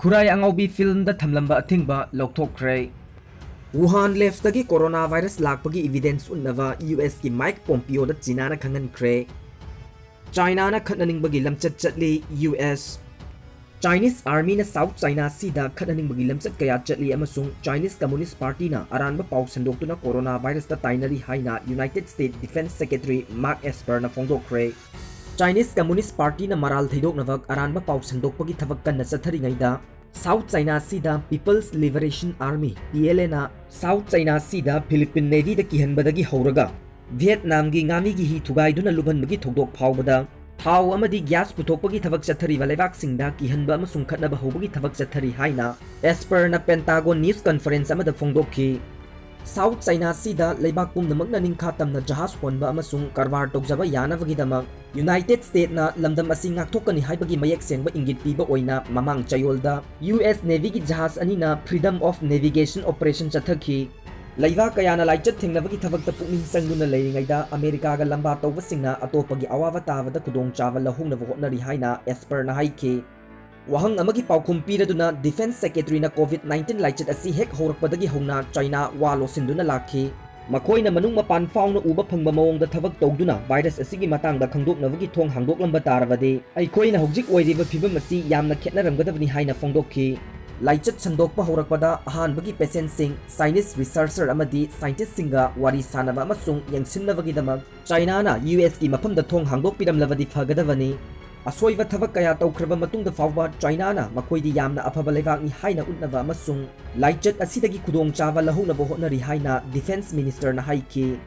Khurai angaubi film da thamlamba athingba lokthokre. Wuhan leftagi coronavirus lakpagi evidence unnava US ki Mike Pompeo da Chinana Khatnaningbagi Chinana Khatnaningbagi Lamchat Chatli US Chinese Army na South China Sea da Khatnaningbagi Lamchat kaya Chatli amasung Chinese Communist Party na aranba pau sandoktu coronavirus da tainari haina United States Defense Secretary Mark Esper na phongdokre. Chinese Communist Party na maral thaidoknawak aranba pau sandokpagi thabak kanna chatharingaida South China Sea da People's Liberation Army PLA na South China Sea da Philippine Navy da kihanbadagi hauraga Vietnam gi ngami gi hi thugaiduna lubanbagi thogdok phawbada thau amadi gas puthokpagi thabak chathari walebak singda kihanba amasung khatnaba hobagi thabak chathari haina Esper na Pentagon News Conference amada phongdokhi South China Sea da leibak pumnamakna ningkha tamna jahas honba amasung karbar tokjaba yanabagi United States na lamdam asi ngakthokani haibagi mayek sengba ingit piba oina mamang chayolda US Navy gi jahas ani na Freedom of Navigation Operation chathaki Laiva kayana laichat thingnabagi thabakta pukning sangduna leiringaida America ga lamba tawba singna atopagi awawa tabada khudong chawa lahungnaba hotnari haina Esper na haikhe Wahang amagi paukhum piraduna Defense Secretary na COVID-19 laichat asi hek horakpadagi hongna China walo sinduna lakhi Makoina manung mapan fauna uba phangba mawongda thabak tawduna virus asigi matangda khangdoknabagi thong hangdoklamba tarabade aikoina hojik oiriba phibam asi yamna khetnaramgadabani haina phongdokhi Laichat sandokpa horakpada ahanbagi patient sing science researcher amadi scientist singa wari sanaba amasung yangsinnabagi damak China na US ki mafamda thong hangdokpiramlabadi phagadabani Asoiva thabak kaya tawkraba matungda fawba China na makoidi yamna afaba leibakni haina utnaba amasung laichat asidagi khudong chawa lahugnaba hotnari haina Defense Minister na haikhe